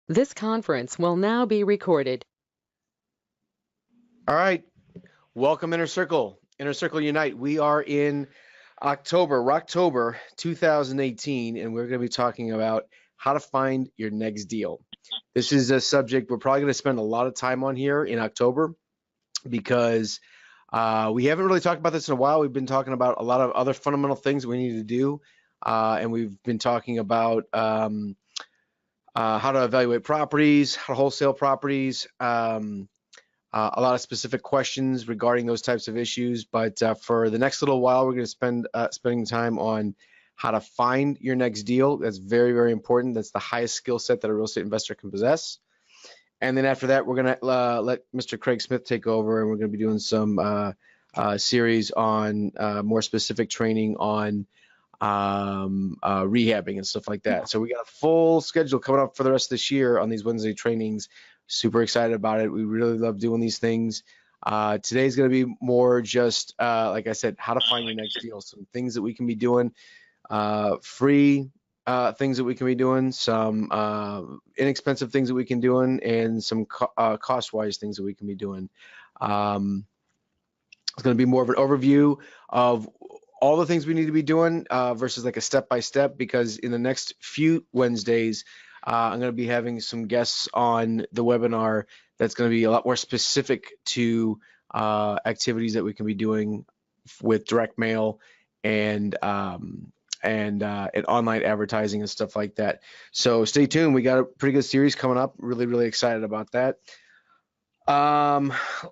This conference will now be recorded. All right, welcome Inner Circle Unite. We are in October 2018, and we're going to be talking about how to find your next deal. This is a subject we're probably going to spend a lot of time on here in October because we haven't really talked about this in a while. We've been talking about a lot of other fundamental things we need to do, and we've been talking about how to evaluate properties, how to wholesale properties. A lot of specific questions regarding those types of issues. But for the next little while, we're going to spending time on how to find your next deal. That's very, very important. That's the highest skill set that a real estate investor can possess. And then after that, we're going to let Mr. Craig Smith take over, and we're going to be doing some series on more specific training on rehabbing and stuff like that. So we got a full schedule coming up for the rest of this year on these Wednesday trainings. Super excited about it. We really love doing these things. Today's going to be more just, like I said, how to find your next deal. Some things that we can be doing, free things that we can be doing, some inexpensive things that we can doing, and some cost-wise things that we can be doing. It's going to be more of an overview of all the things we need to be doing versus like a step-by-step, because in the next few Wednesdays, I'm going to be having some guests on the webinar that's going to be a lot more specific to activities that we can be doing with direct mail and online advertising and stuff like that. So stay tuned. We got a pretty good series coming up. Really, really excited about that.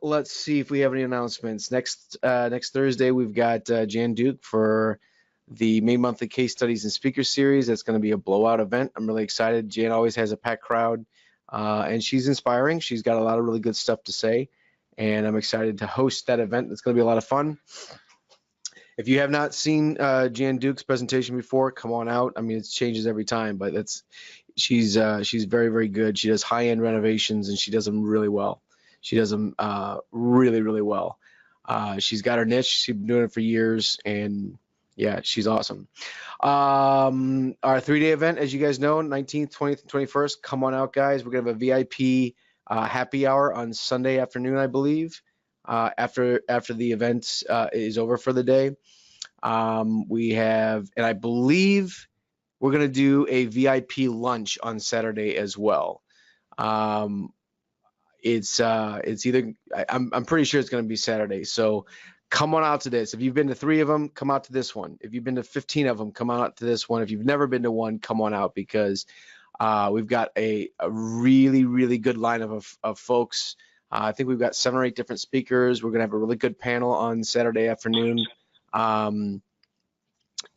Let's see if we have any announcements. Next Thursday, we've got Jan Duke for the May monthly case studies and speaker series. That's going to be a blowout event. I'm really excited. Jan always has a packed crowd, and she's inspiring. She's got a lot of really good stuff to say, and I'm excited to host that event. It's going to be a lot of fun. If you have not seen Jan Duke's presentation before, come on out. I mean, it changes every time, but she's very, very good. She does high-end renovations, and she does them really well. She does them really, really well. She's got her niche. She's been doing it for years, and yeah, she's awesome. Our 3-day event, as you guys know, 19th, 20th, and 21st. Come on out, guys. We're going to have a VIP happy hour on Sunday afternoon, I believe, after the event is over for the day. We have, and I believe we're going to do a VIP lunch on Saturday as well. It's either, I'm pretty sure it's going to be Saturday. So come on out to this. If you've been to 3 of them, come out to this one. If you've been to 15 of them, come on out to this one. If you've never been to one, come on out, because we've got a really, really good lineup of folks. I think we've got 7 or 8 different speakers. We're going to have a really good panel on Saturday afternoon. And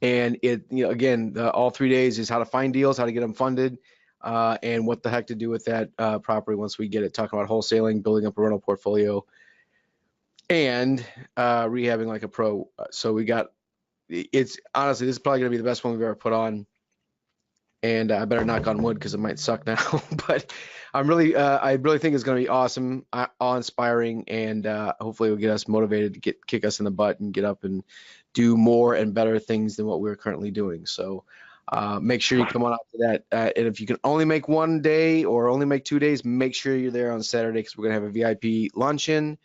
again, all 3 days is how to find deals, how to get them funded, and what the heck to do with that property once we get it. Talking about wholesaling, building up a rental portfolio, and rehabbing like a pro. So we got, it's honestly, this is probably going to be the best one we've ever put on. And I better knock on wood because it might suck now. But I really think it's going to be awesome, awe-inspiring, and hopefully it'll get us motivated to kick us in the butt and get up and do more and better things than what we're currently doing. So make sure you come on out to that. And if you can only make 1 day or only make 2 days, make sure you're there on Saturday, because we're going to have a VIP luncheon,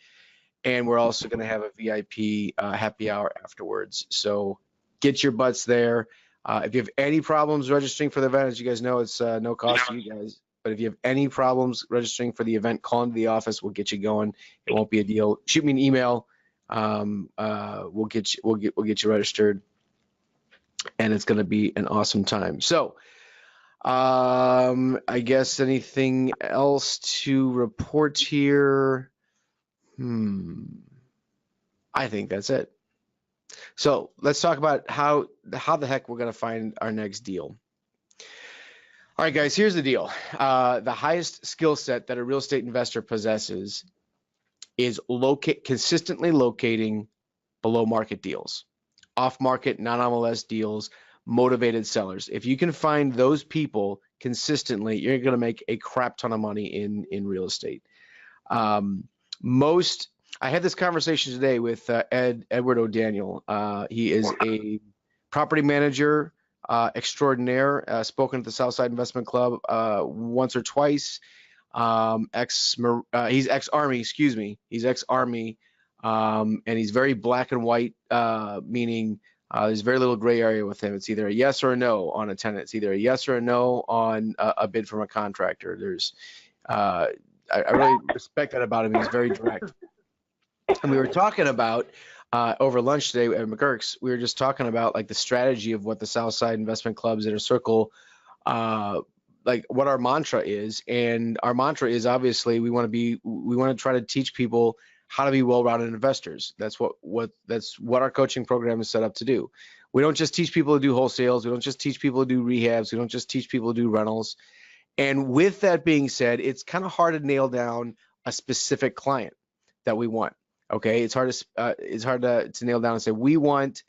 and we're also going to have a VIP happy hour afterwards. So get your butts there. If you have any problems registering for the event, as you guys know, it's no cost to you guys. But if you have any problems registering for the event, call into the office. We'll get you going. It won't be a deal. Shoot me an email. We'll get you registered, and it's going to be an awesome time. So, I guess anything else to report here? I think that's it. So let's talk about how the heck we're going to find our next deal. All right, guys, here's the deal. The highest skill set that a real estate investor possesses is consistently locating below market deals, off market, non-MLS deals, motivated sellers. If you can find those people consistently, you're going to make a crap ton of money in real estate. I had this conversation today with Edward O'Daniel. He is a property manager extraordinaire, spoken at the Southside Investment Club once or twice. He's ex-Army, excuse me. He's ex-Army, and he's very black and white, meaning there's very little gray area with him. It's either a yes or a no on a tenant. It's either a yes or a no on a bid from a contractor. I really respect that about him. He's very direct. And we were talking about over lunch today at McGurk's, we were just talking about like the strategy of what the Southside Investment Club's Inner Circle, like what our mantra is. And our mantra is obviously we want to try to teach people how to be well-rounded investors. That's what our coaching program is set up to do. We don't just teach people to do wholesales. We don't just teach people to do rehabs. We don't just teach people to do rentals. And with that being said, it's kind of hard to nail down a specific client that we want. Okay, it's hard to nail down and say we want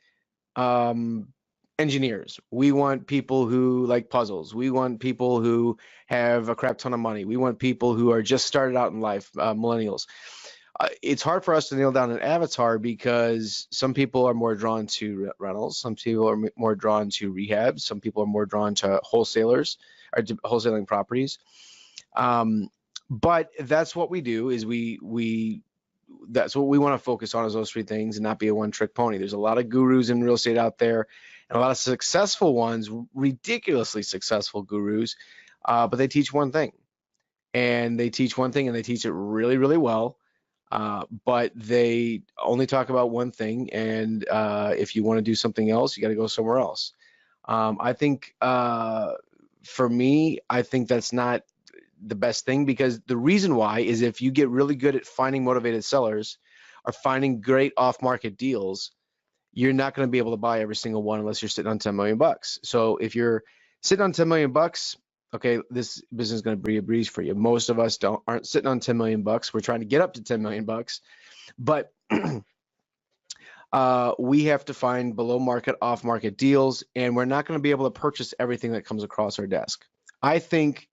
engineers. We want people who like puzzles. We want people who have a crap ton of money. We want people who are just started out in life, millennials. It's hard for us to nail down an avatar because some people are more drawn to rentals. Some people are more drawn to rehabs. Some people are more drawn to wholesalers or to wholesaling properties. But that's what we do is that's what we want to focus on is those three things and not be a one-trick pony. There's a lot of gurus in real estate out there and a lot of successful ones, ridiculously successful gurus, but they teach one thing. And they teach one thing and they teach it really, really well. But they only talk about one thing. And if you want to do something else, you got to go somewhere else. I think for me, I think that's not the best thing because the reason why is if you get really good at finding motivated sellers or finding great off-market deals, you're not going to be able to buy every single one unless you're sitting on 10 million bucks. So if you're sitting on 10 million bucks, okay, this business is going to be a breeze for you. Most of us aren't sitting on 10 million bucks. We're trying to get up to 10 million bucks, but we have to find below market, off market deals, and we're not going to be able to purchase everything that comes across our desk. I think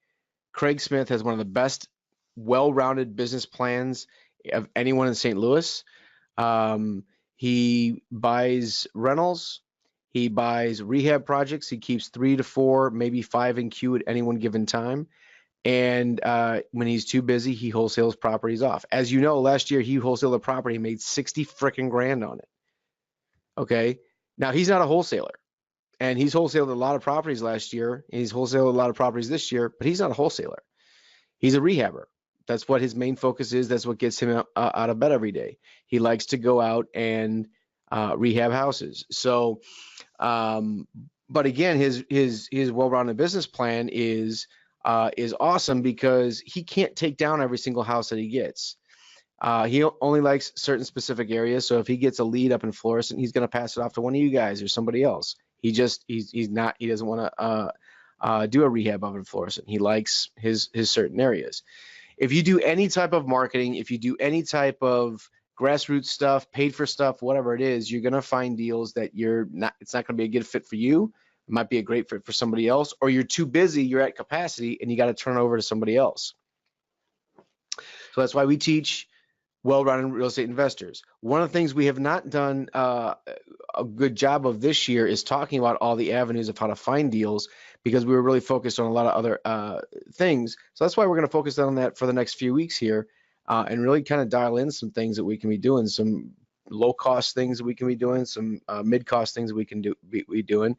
Craig Smith has one of the best well-rounded business plans of anyone in St. Louis. He buys rentals, he buys rehab projects, he keeps 3 to 4, maybe 5 in queue at any one given time. And when he's too busy, he wholesales properties off. As you know, last year he wholesaled a property, made 60 freaking grand on it. Okay, now he's not a wholesaler. And he's wholesaled a lot of properties last year, and he's wholesaled a lot of properties this year, but he's not a wholesaler. He's a rehabber. That's what his main focus is. That's what gets him out of bed every day. He likes to go out and rehab houses. So, but again, his well-rounded business plan is awesome because he can't take down every single house that he gets. He only likes certain specific areas. So if he gets a lead up in Florissant, he's going to pass it off to one of you guys or somebody else. He doesn't want to do a rehab up in Florissant. He likes his certain areas. If you do any type of marketing, if you do any type of grassroots stuff, paid for stuff, whatever it is, you're going to find deals that it's not going to be a good fit for you. It might be a great fit for somebody else, or you're too busy, you're at capacity, and you got to turn it over to somebody else. So that's why we teach well-rounded real estate investors. One of the things we have not done a good job of this year is talking about all the avenues of how to find deals because we were really focused on a lot of other things. So that's why we're going to focus on that for the next few weeks here and really kind of dial in some things that we can be doing, some low-cost things that we can be doing, some mid-cost things that we can be doing.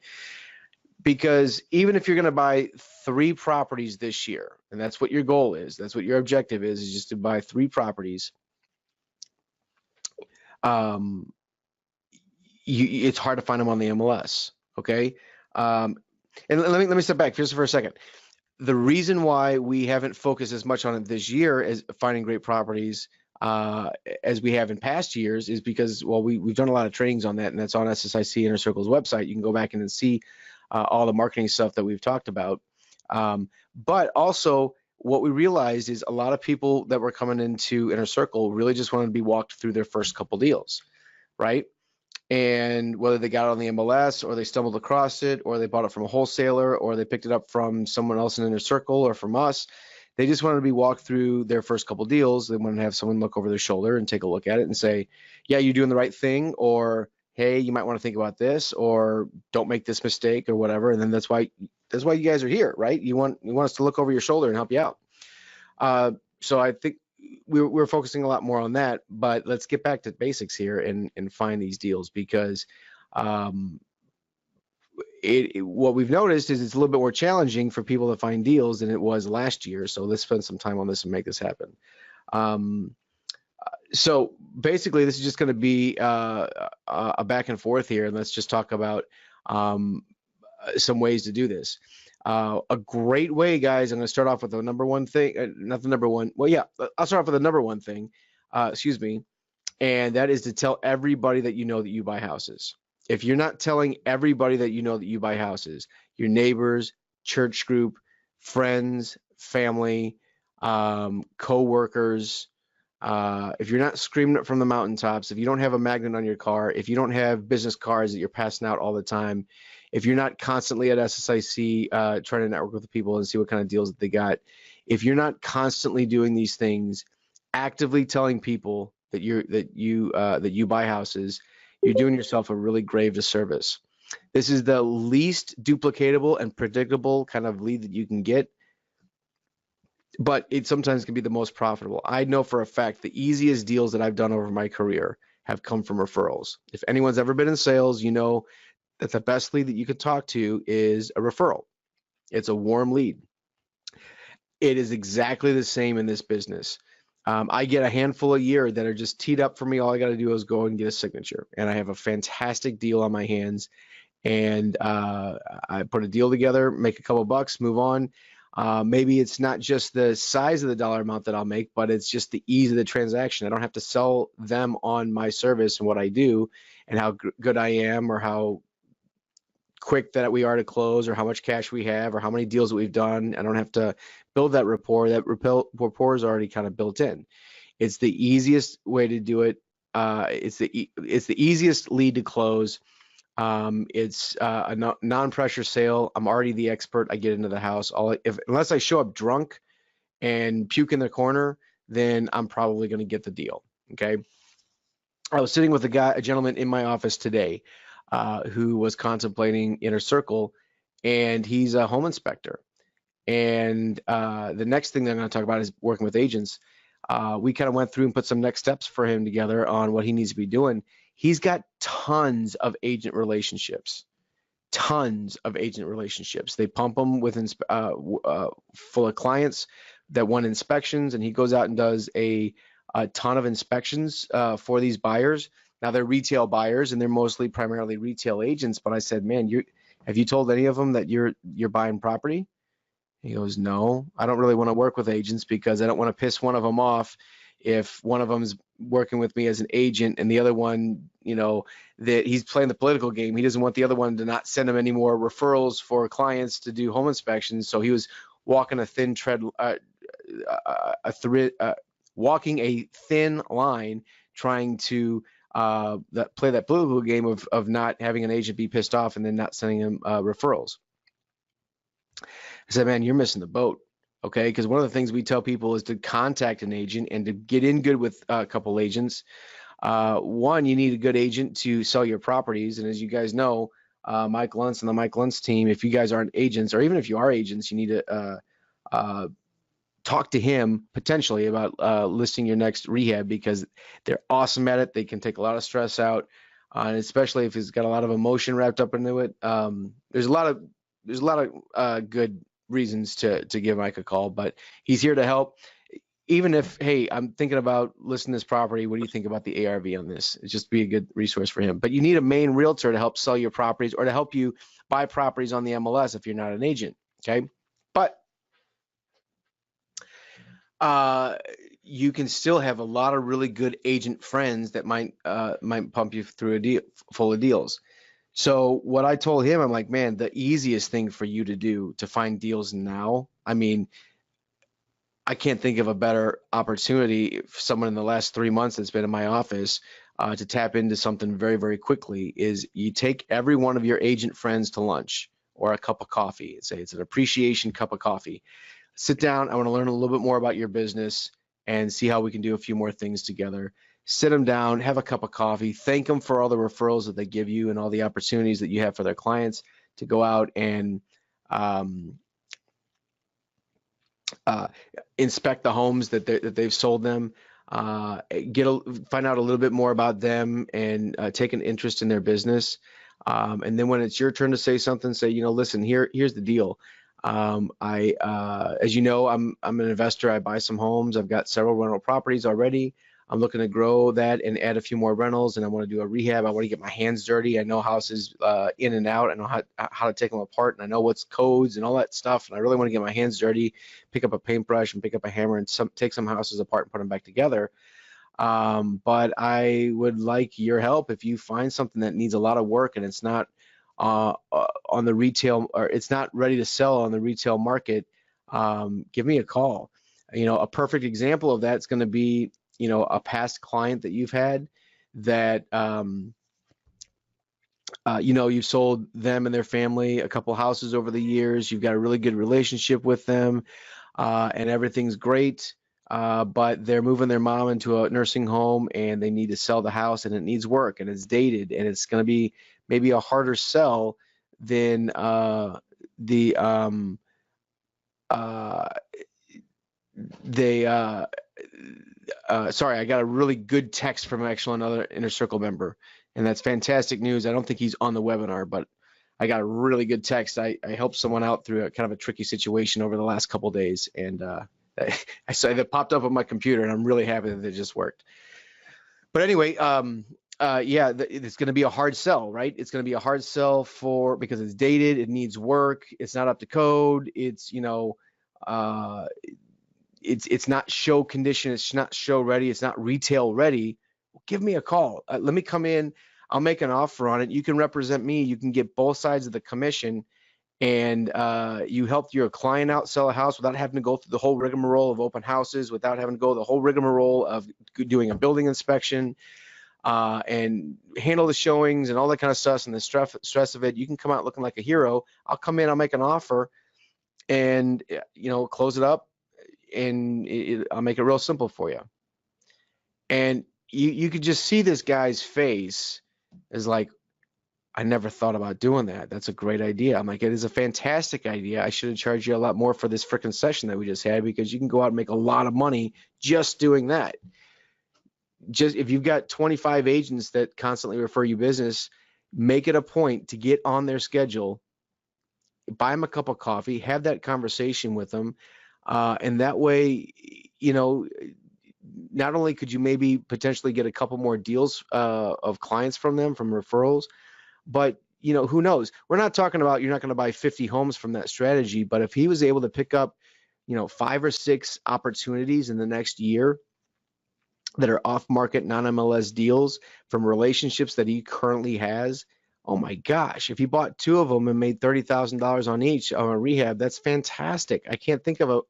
Because even if you're going to buy 3 properties this year, and that's what your goal is, that's what your objective is just to buy 3 properties, it's hard to find them on the MLS. Okay. And let me step back just for a second. The reason why we haven't focused as much on it this year as finding great properties as we have in past years is because, well, we've done a lot of trainings on that, and that's on SSIC Inner Circle's website. You can go back and see all the marketing stuff that we've talked about. But also what we realized is a lot of people that were coming into Inner Circle really just wanted to be walked through their first couple deals, right? And whether they got it on the MLS or they stumbled across it or they bought it from a wholesaler or they picked it up from someone else in Inner Circle or from us, they just wanted to be walked through their first couple deals. They wanted to have someone look over their shoulder and take a look at it and say, yeah, you're doing the right thing, or hey, you might want to think about this, or don't make this mistake, or whatever. And then that's why you guys are here, right? You want us to look over your shoulder and help you out. So I think we're focusing a lot more on that, but let's get back to basics here and find these deals, because what we've noticed is it's a little bit more challenging for people to find deals than it was last year. So let's spend some time on this and make this happen. So basically, this is just going to be a back and forth here, and let's just talk about some ways to do this. A great way, guys, I'm going to start off with the number one thing, not the number one. Well, yeah, I'll start off with the number one thing, excuse me, and that is to tell everybody that you know that you buy houses. If you're not telling everybody that you know that you buy houses, your neighbors, church group, friends, family, co-workers, if you're not screaming it from the mountaintops, if you don't have a magnet on your car, if you don't have business cards that you're passing out all the time, if you're not constantly at SSIC trying to network with the people and see what kind of deals that they got, if you're not constantly doing these things, actively telling people that you buy houses, you're doing yourself a really grave disservice. This is the least duplicatable and predictable kind of lead that you can get, but it sometimes can be the most profitable. I know for a fact the easiest deals that I've done over my career have come from referrals. If anyone's ever been in sales, you know that the best lead that you could talk to is a referral. It's a warm lead. It is exactly the same in this business. I get a handful a year that are just teed up for me. All I got to do is go and get a signature, and I have a fantastic deal on my hands. And I put a deal together, make a couple bucks, move on. Maybe it's not just the size of the dollar amount that I'll make, but it's just the ease of the transaction. I don't have to sell them on my service and what I do and how good I am, or how quick that we are to close, or how much cash we have, or how many deals that we've done. I don't have to build that rapport. That rapport is already kind of built in. It's the easiest way to do it. It's the easiest lead to close. It's a non-pressure sale. I'm already the expert. I get into the house. Unless I show up drunk and puke in the corner, then I'm probably going to get the deal. Okay. I was sitting with a gentleman in my office today who was contemplating Inner Circle, and he's a home inspector. And the next thing that I'm going to talk about is working with agents. We kind of went through and put some next steps for him together on what he needs to be doing. He's got tons of agent relationships, They pump him with full of clients that want inspections, and he goes out and does a ton of inspections for these buyers. Now they're retail buyers, and they're mostly primarily retail agents. But I said, man, have you told any of them that you're buying property? He goes, no, I don't really want to work with agents because I don't want to piss one of them off if one of them is working with me as an agent, and the other one, that he's playing the political game. He doesn't want the other one to not send him any more referrals for clients to do home inspections. So he was walking a thin line, trying to play that political game of not having an agent be pissed off and then not sending him referrals. I said, man, you're missing the boat. Okay, because one of the things we tell people is to contact an agent and to get in good with a couple agents. One, you need a good agent to sell your properties. And as you guys know, Mike Luntz and the Mike Luntz team, if you guys aren't agents, or even if you are agents, you need to talk to him potentially about listing your next rehab, because they're awesome at it. They can take a lot of stress out, and especially if it's got a lot of emotion wrapped up into it. There's a lot of good reasons to give Mike a call, but he's here to help. Even if, hey, I'm thinking about listing this property, what do you think about the ARV on this? It's just be a good resource for him. But you need a main realtor to help sell your properties, or to help you buy properties on the MLS if you're not an agent. Okay, but you can still have a lot of really good agent friends that might pump you through a deal full of deals. So what I told him, I'm like, man, the easiest thing for you to do to find deals now, I mean, I can't think of a better opportunity for someone in the last 3 months that's been in my office to tap into something very, very quickly, is you take every one of your agent friends to lunch or a cup of coffee. Say it's an appreciation cup of coffee. Sit down. I want to learn a little bit more about your business and see how we can do a few more things together. sit them down, have a cup of coffee, thank them for all the referrals that they give you and all the opportunities that you have for their clients to go out and inspect the homes that they've sold them, find out a little bit more about them, and take an interest in their business. And then when it's your turn to say something, say, listen, here's the deal. As you know, I'm an investor. I buy some homes. I've got several rental properties already. I'm looking to grow that and add a few more rentals, and I want to do a rehab. I want to get my hands dirty. I know houses in and out. I know how to take them apart, and I know what's codes and all that stuff. And I really want to get my hands dirty, pick up a paintbrush and pick up a hammer and take some houses apart and put them back together. But I would like your help if you find something that needs a lot of work and it's not on the retail, or it's not ready to sell on the retail market. Give me a call. A perfect example of that is going to be a past client that you've had that you've sold them and their family a couple houses over the years. You've got a really good relationship with them, and everything's great. But they're moving their mom into a nursing home and they need to sell the house, and it needs work and it's dated, and it's going to be maybe a harder sell than sorry, I got a really good text from actually another Inner Circle member, and that's fantastic news. I don't think he's on the webinar, but I got a really good text. I helped someone out through a kind of a tricky situation over the last couple of days, and I saw that popped up on my computer, and I'm really happy that it just worked. But anyway, yeah, it's going to be a hard sell, right? It's going to be a hard sell because it's dated, it needs work, it's not up to code, it's it's not show condition, it's not show ready, it's not retail ready. Give me a call. Let me come in. I'll make an offer on it. You can represent me. You can get both sides of the commission, and you helped your client out sell a house without having to go through the whole rigmarole of open houses, without having to go the whole rigmarole of doing a building inspection, and handle the showings and all that kind of stuff and the stress of it. You can come out looking like a hero. I'll come in, I'll make an offer, and close it up, and I'll make it real simple for you. And you could just see this guy's face is like, I never thought about doing that. That's a great idea. I'm like, it is a fantastic idea. I should have charged you a lot more for this freaking session that we just had, because you can go out and make a lot of money just doing that. Just if you've got 25 agents that constantly refer you business, make it a point to get on their schedule, buy them a cup of coffee, have that conversation with them, and that way, not only could you maybe potentially get a couple more deals of clients from them, from referrals, but who knows? We're not talking about you're not going to buy 50 homes from that strategy, but if he was able to pick up 5 or 6 opportunities in the next year that are off-market non-MLS deals from relationships that he currently has, oh my gosh, if he bought 2 of them and made $30,000 on each on a rehab, that's fantastic. I can't think of a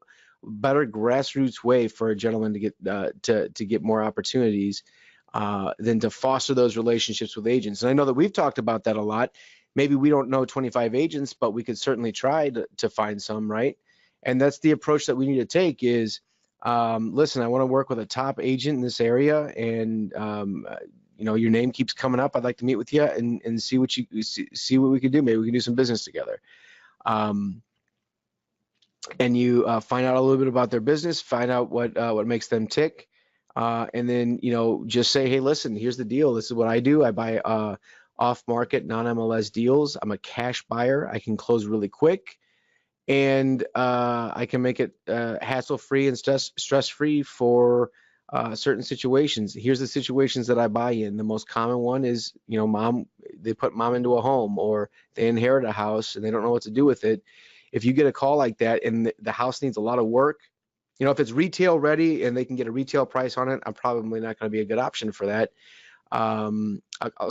better grassroots way for a gentleman to get to get more opportunities than to foster those relationships with agents. And I know that we've talked about that a lot. Maybe we don't know 25 agents, but we could certainly try to find some, right? And that's the approach that we need to take is, listen, I want to work with a top agent in this area, and your name keeps coming up. I'd like to meet with you and see what see what we can do. Maybe we can do some business together. And you find out a little bit about their business, find out what makes them tick, and then just say, hey, listen, here's the deal. This is what I do. I buy off-market non-MLS deals. I'm a cash buyer. I can close really quick, and I can make it hassle-free and stress-free for certain situations. Here's the situations that I buy in. The most common one is, they put mom into a home, or they inherit a house and they don't know what to do with it. If you get a call like that and the house needs a lot of work, if it's retail ready and they can get a retail price on it, I'm probably not going to be a good option for that. I'll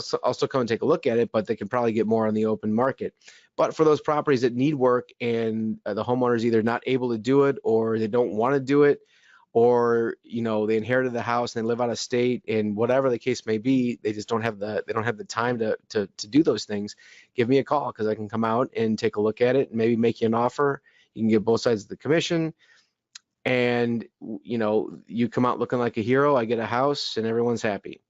still come and take a look at it, but they can probably get more on the open market. But for those properties that need work and the homeowner's either not able to do it, or they don't want to do it, or they inherited the house and they live out of state, and whatever the case may be, they just don't have the time to do those things, give me a call, because I can come out and take a look at it and maybe make you an offer. You can get both sides of the commission, and you come out looking like a hero. I get a house, and everyone's happy.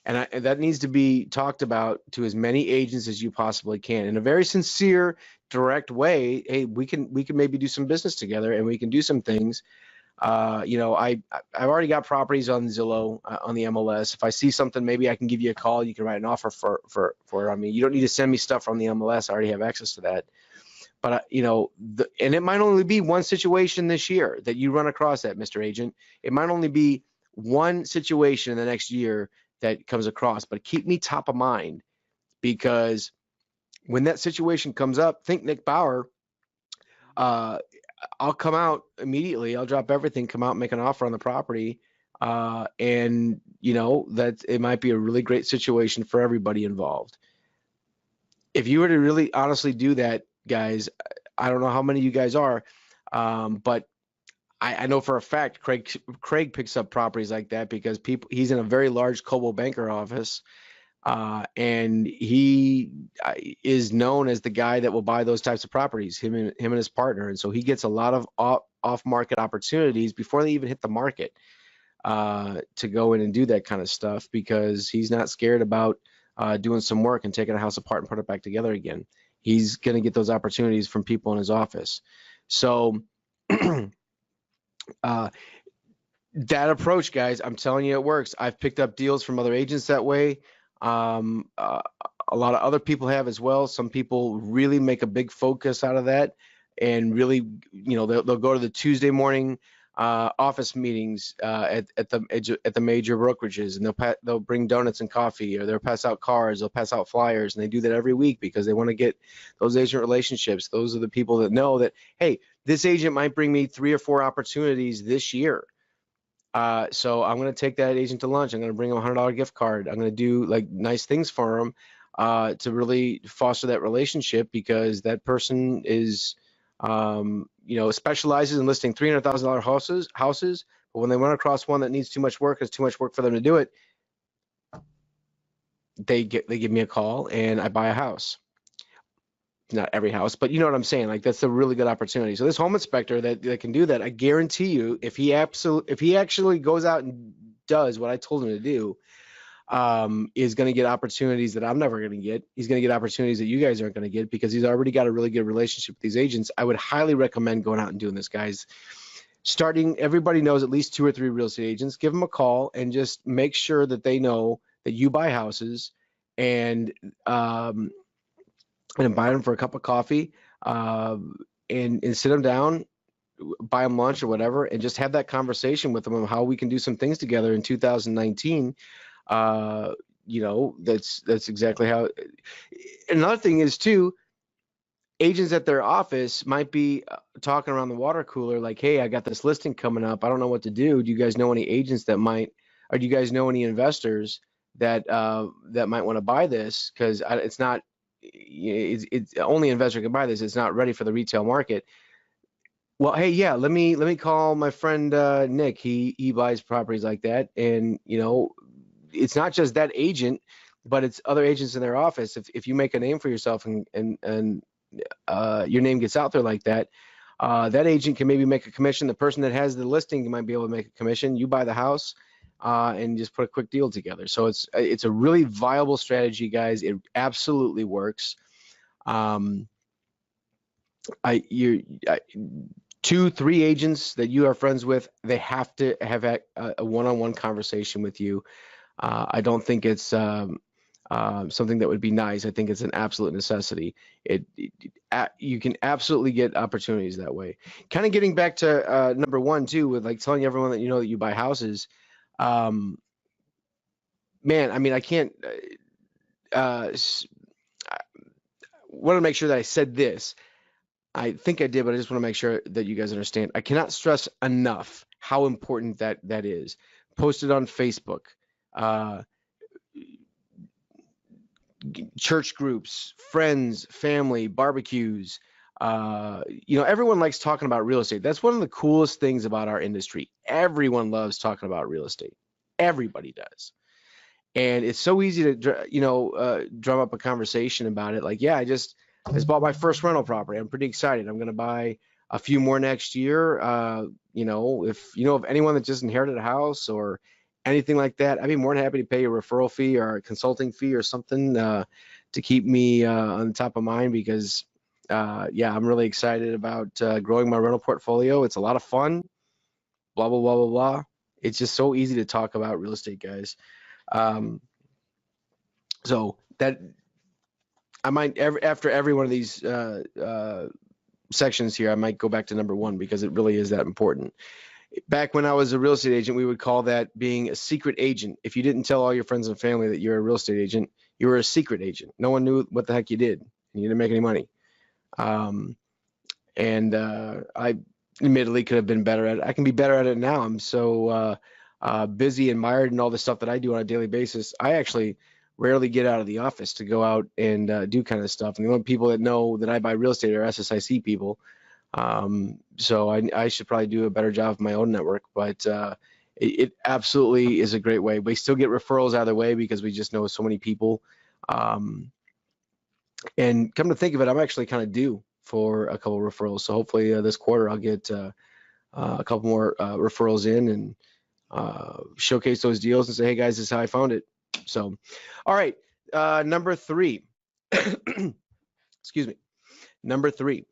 And that needs to be talked about to as many agents as you possibly can in a very sincere, direct way. Hey, we can maybe do some business together, and we can do some things. I've already got properties on Zillow, on the MLS. If I see something, maybe I can give you a call. You can write an offer for it on me. You don't need to send me stuff from the MLS. I already have access to that. But and it might only be one situation this year that you run across that, Mr. Agent. It might only be one situation in the next year that comes across. But keep me top of mind, because when that situation comes up, think Nick Bauer. I'll come out immediately. I'll drop everything, come out, and make an offer on the property. And that it might be a really great situation for everybody involved. If you were to really honestly do that, guys, I don't know how many of you guys are, but I know for a fact Craig picks up properties like that because he's in a very large Coldwell Banker office, and he is known as the guy that will buy those types of properties, him and his partner. And so he gets a lot of off-market opportunities before they even hit the market, to go in and do that kind of stuff, because he's not scared about doing some work and taking a house apart and put it back together again. He's going to get those opportunities from people in his office. So that approach, guys, I'm telling you, it works. I've picked up deals from other agents that way. A lot of other people have as well. Some people really make a big focus out of that, and really, they'll go to the Tuesday morning office meetings at the major brokerages, and they'll bring donuts and coffee, or they'll pass out cards, they'll pass out flyers, and they do that every week because they want to get those agent relationships. Those are the people that know that, hey, this agent might bring me 3 or 4 opportunities this year. So I'm going to take that agent to lunch. I'm going to bring him a $100 gift card. I'm going to do like nice things for him, to really foster that relationship, because that person is, specializes in listing $300,000 houses. But when they run across one that needs too much work, it's too much work for them to do it, they give me a call and I buy a house. Not every house, but you know what I'm saying? Like, that's a really good opportunity. So this home inspector that can do that, I guarantee you, if he actually goes out and does what I told him to do, is going to get opportunities that I'm never going to get. He's going to get opportunities that you guys aren't going to get, because he's already got a really good relationship with these agents. I would highly recommend going out and doing this, guys. Everybody knows at least 2 or 3 real estate agents. Give them a call and just make sure that they know that you buy houses, and invite them for a cup of coffee, and sit them down, buy them lunch or whatever, and just have that conversation with them on how we can do some things together in 2019. That's exactly how. Another thing is too, agents at their office might be talking around the water cooler like, hey, I got this listing coming up. I don't know what to do. Do you guys know any agents that might, or do you guys know any investors that might want to buy this? Because it's not, it's only investor can buy this. It's not ready for the retail market. Well, hey, yeah, let me call my friend Nick. He buys properties like that, and it's not just that agent, but it's other agents in their office. If you make a name for yourself and your name gets out there like that, that agent can maybe make a commission. The person that has the listing might be able to make a commission. You buy the house, and just put a quick deal together. So it's a really viable strategy, guys. It absolutely works. 2, 3 agents that you are friends with, they have to have a one-on-one conversation with you. I don't think it's something that would be nice. I think it's an absolute necessity. You can absolutely get opportunities that way. Kind of getting back to number 1 too, with like telling everyone that that you buy houses. Man, I mean, I can't. I want to make sure that I said this. I think I did, but I just want to make sure that you guys understand. I cannot stress enough how important that is. Post it on Facebook, church groups, friends, family, barbecues. Everyone likes talking about real estate. That's one of the coolest things about our industry. Everyone loves talking about real estate. Everybody does. And it's so easy to, drum up a conversation about it. Like, yeah, I just bought my first rental property. I'm pretty excited. I'm going to buy a few more next year. You know, if you know of anyone that just inherited a house or anything like that, I'd be more than happy to pay a referral fee or a consulting fee or something to keep me on top of mind because, yeah, I'm really excited about growing my rental portfolio. It's a lot of fun, blah, blah, blah, blah, blah. It's just so easy to talk about real estate, guys. So that I might, after every one of these sections here, I might go back to number one because it really is that important. Back when I was a real estate agent, we would call that being a secret agent. If you didn't tell all your friends and family that you're a real estate agent, you were a secret agent. No one knew what the heck you did, and you didn't make any money. I admittedly could have been better at it. I can be better at it now. I'm so busy and mired in all the stuff that I do on a daily basis. I actually rarely get out of the office to go out and do kind of stuff. And the only people that know that I buy real estate are SSIC people. So I should probably do a better job of my own network, but it absolutely is a great way. We still get referrals either way because we just know so many people. And come to think of it, I'm actually kind of due for a couple of referrals. So hopefully this quarter I'll get a couple more referrals in and showcase those deals and say, hey guys, this is how I found it. So, all right, number three. Excuse me. Number three.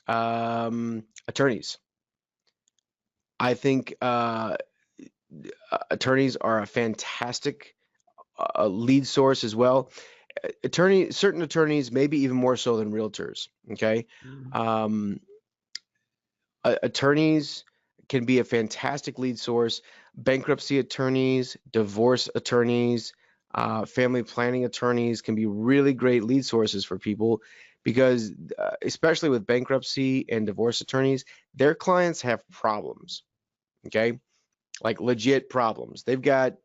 Attorneys. I think attorneys are a fantastic lead source as well. Certain attorneys, maybe even more so than realtors. Okay, attorneys can be a fantastic lead source. Bankruptcy attorneys, divorce attorneys, family planning attorneys can be really great lead sources for people. Because especially with bankruptcy and divorce attorneys, their clients have problems, okay? Like legit problems. They've got,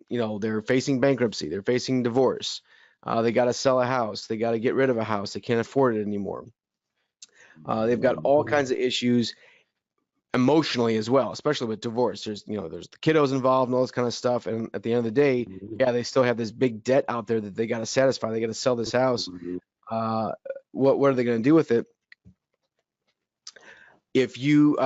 you know, they're facing bankruptcy, they're facing divorce, they got to sell a house, they got to get rid of a house, they can't afford it anymore. They've got all kinds of issues emotionally as well, especially with divorce. There's the kiddos involved and all this kind of stuff. And at the end of the day, yeah, they still have this big debt out there that they got to satisfy. They got to sell this house. What are they going to do with it? If you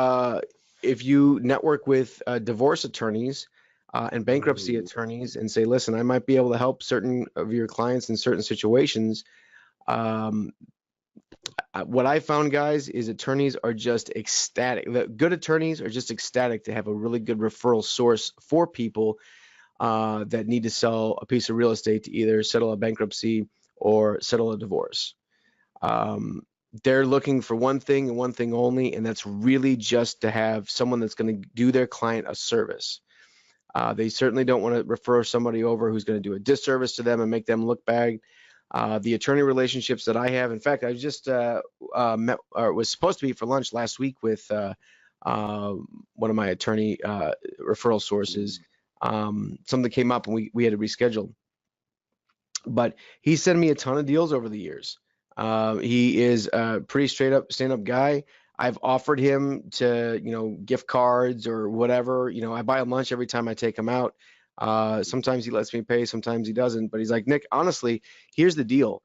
network with divorce attorneys and bankruptcy attorneys and say, listen, I might be able to help certain of your clients in certain situations. What I found, guys, is attorneys are just ecstatic. The good attorneys are just ecstatic to have a really good referral source for people that need to sell a piece of real estate to either settle a bankruptcy or settle a divorce. They're looking for one thing and one thing only, and that's really just to have someone that's going to do their client a service. They certainly don't want to refer somebody over who's going to do a disservice to them and make them look bad. The attorney relationships that I have, in fact, I just met, or was supposed to be for lunch last week with one of my attorney referral sources. Something came up and we had to reschedule. But he sent me a ton of deals over the years. He is a pretty straight up stand-up guy. I've offered him to, gift cards or whatever. I buy him lunch every time I take him out. Sometimes he lets me pay, sometimes he doesn't. But he's like, Nick, honestly, here's the deal.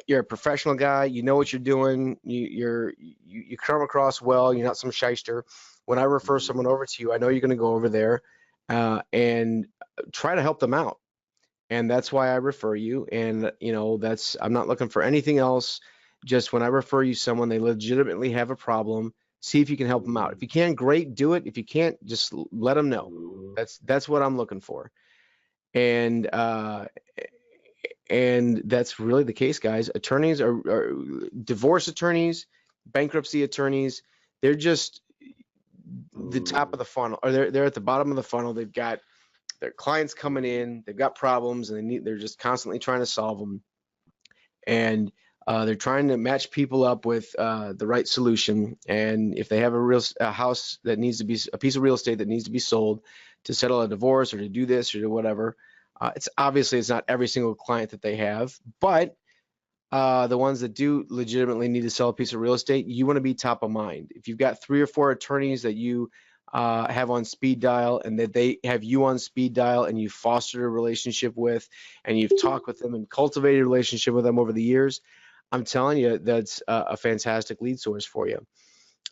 You're a professional guy. You know what you're doing. You come across well. You're not some shyster. When I refer someone over to you, I know you're going to go over there and try to help them out. And that's why I refer you. And, I'm not looking for anything else. Just when I refer you someone, they legitimately have a problem, see if you can help them out. If you can, great, do it. If you can't, just let them know. That's what I'm looking for. And that's really the case, guys. Attorneys are divorce attorneys, bankruptcy attorneys. They're just the top of the funnel, or they're at the bottom of the funnel. They've got their clients coming in, they've got problems, and they're just constantly trying to solve them. And they're trying to match people up with the right solution. And if they have a house that needs to be a piece of real estate that needs to be sold to settle a divorce or to do this or do whatever, it's not every single client that they have, but the ones that do legitimately need to sell a piece of real estate, you want to be top of mind. If you've got 3 or 4 attorneys that you have on speed dial and that they have you on speed dial and you've fostered a relationship with and you've talked with them and cultivated a relationship with them over the years, I'm telling you, that's a fantastic lead source for you.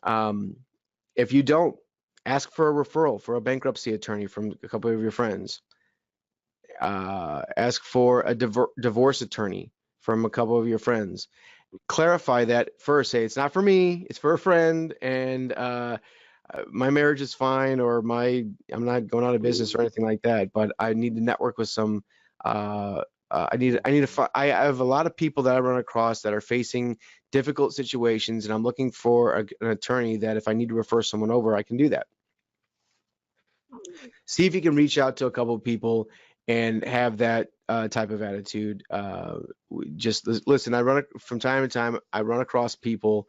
If you don't, ask for a referral for a bankruptcy attorney from a couple of your friends. Ask for a divorce attorney from a couple of your friends. Clarify that first. Say it's not for me, it's for a friend, and my marriage is fine, or I'm not going out of business or anything like that. But I need to network with some. I have a lot of people that I run across that are facing difficult situations, and I'm looking for an attorney that if I need to refer someone over, I can do that. See if you can reach out to a couple of people and have that type of attitude. Just listen. From time to time. I run across people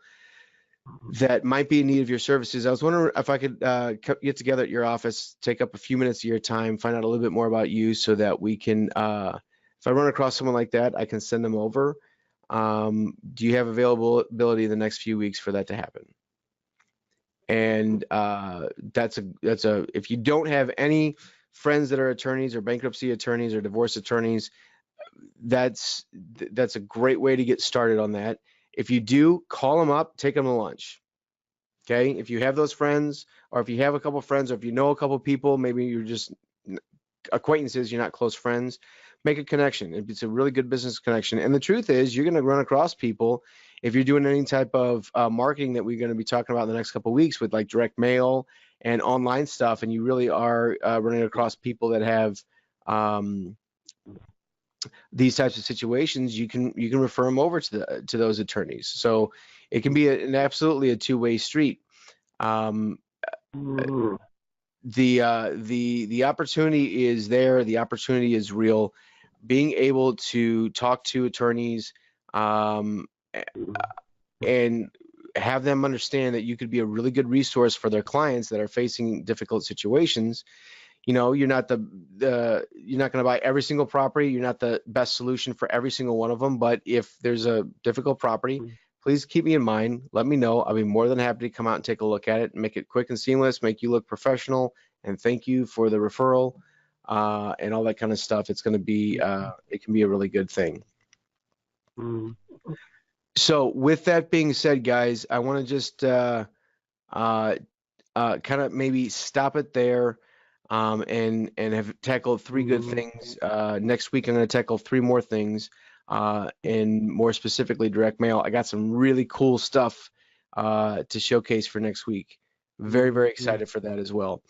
that might be in need of your services. I was wondering if I could get together at your office, take up a few minutes of your time, find out a little bit more about you, so that we can. If I run across someone like that, I can send them over. Do you have availability in the next few weeks for that to happen? And if you don't have any friends that are attorneys or bankruptcy attorneys or divorce attorneys, that's a great way to get started on that. If you do, call them up, take them to lunch. Okay. If you have those friends, or if you have a couple friends, or if you know a couple people, maybe you're just acquaintances, you're not close friends, make a connection. It's a really good business connection. And the truth is, you're going to run across people if you're doing any type of marketing that we're going to be talking about in the next couple of weeks with like direct mail and online stuff, and you really are running across people that have these types of situations, you can refer them over to those attorneys. So it can be absolutely a two-way street. The opportunity is there. The opportunity is real. Being able to talk to attorneys and have them understand that you could be a really good resource for their clients that are facing difficult situations. You're not you're not going to buy every single property. You're not the best solution for every single one of them. But if there's a difficult property, please keep me in mind. Let me know. I'll be more than happy to come out and take a look at it, make it quick and seamless, make you look professional, and thank you for the referral and all that kind of stuff. It's going to be, it can be a really good thing. So with that being said, guys, I want to just kind of maybe stop it there. And have tackled 3 good things. Next week, I'm going to tackle 3 more things, and more specifically, direct mail. I got some really cool stuff to showcase for next week. Very, very excited for that as well.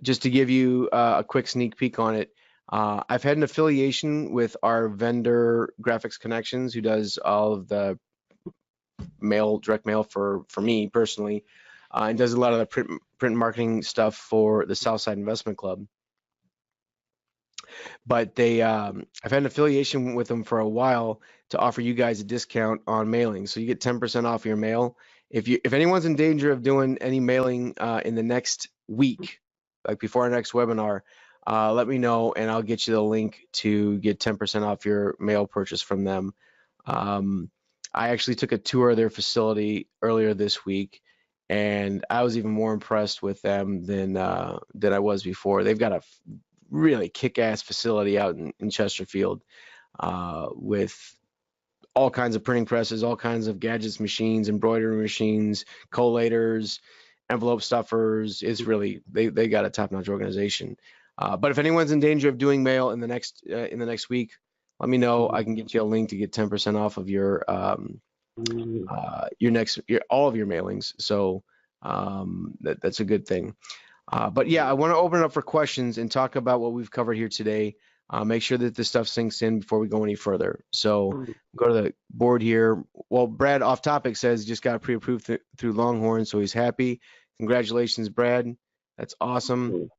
Just to give you a quick sneak peek on it, I've had an affiliation with our vendor, Graphics Connections, who does all of the direct mail for me personally. And does a lot of the print marketing stuff for the Southside Investment Club. But I've had an affiliation with them for a while to offer you guys a discount on mailing. So you get 10% off your mail. If anyone's in danger of doing any mailing in the next week, like before our next webinar, let me know and I'll get you the link to get 10% off your mail purchase from them. I actually took a tour of their facility earlier this week, and I was even more impressed with them than I was before. They've got a really kick-ass facility out in Chesterfield with all kinds of printing presses, all kinds of gadgets machines, embroidery machines, collators, envelope stuffers. It's really, they got a top-notch organization. But if anyone's in danger of doing mail in the next week, let me know. I can get you a link to get 10% off of your all of your mailings. So that's a good thing. But yeah, I want to open it up for questions and talk about what we've covered here today. Make sure that this stuff sinks in before we go any further. So go to the board here. Well, Brad off topic says he just got pre-approved through Longhorn, so he's happy. Congratulations, Brad. That's awesome.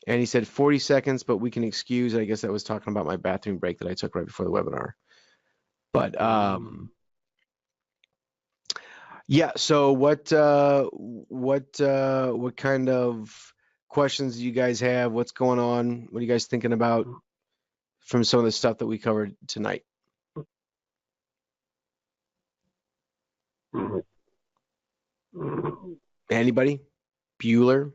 And he said 40 seconds, but we can excuse. I guess that was talking about my bathroom break that I took right before the webinar. But yeah. So what kind of questions do you guys have? What's going on? What are you guys thinking about from some of the stuff that we covered tonight? Anybody? Bueller?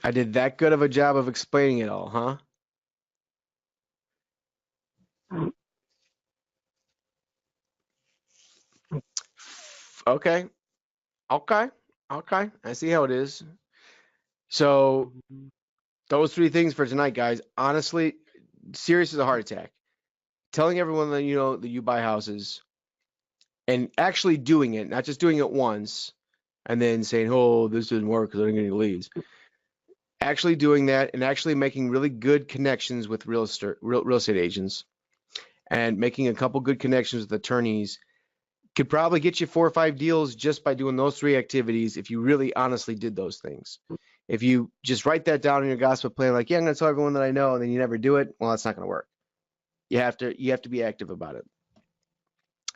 I did that good of a job of explaining it all, huh? Okay. Okay. Okay. I see how it is. So those three things for tonight, guys. Honestly, serious as a heart attack. Telling everyone that you know that you buy houses and actually doing it, not just doing it once and then saying, "Oh, this didn't work because I didn't get any leads." Actually doing that and actually making really good connections with real estate agents and making a couple good connections with attorneys could probably get you 4 or 5 deals just by doing those 3 activities if you really honestly did those things. If you just write that down in your gossip plan, like, yeah, I'm going to tell everyone that I know, and then you never do it, well, that's not going to work. You have to be active about it.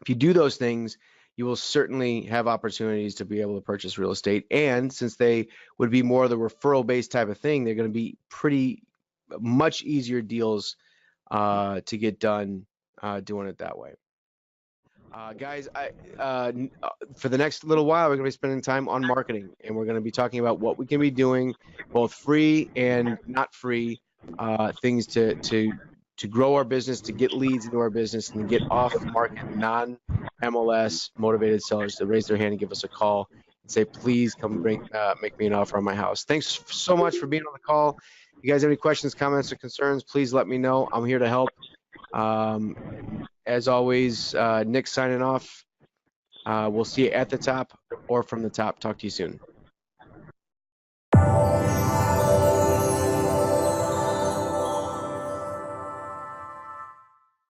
If you do those things, you will certainly have opportunities to be able to purchase real estate. And since they would be more of the referral based type of thing, they're going to be pretty much easier deals to get done doing it that way. Guys, for the next little while, we're going to be spending time on marketing, and we're going to be talking about what we can be doing, both free and not free things to grow our business, to get leads into our business, and to get off-market non-MLS motivated sellers to raise their hand and give us a call and say, please come make me an offer on my house. Thanks so much for being on the call. If you guys have any questions, comments, or concerns, please let me know. I'm here to help. As always, Nick signing off. We'll see you at the top or from the top. Talk to you soon.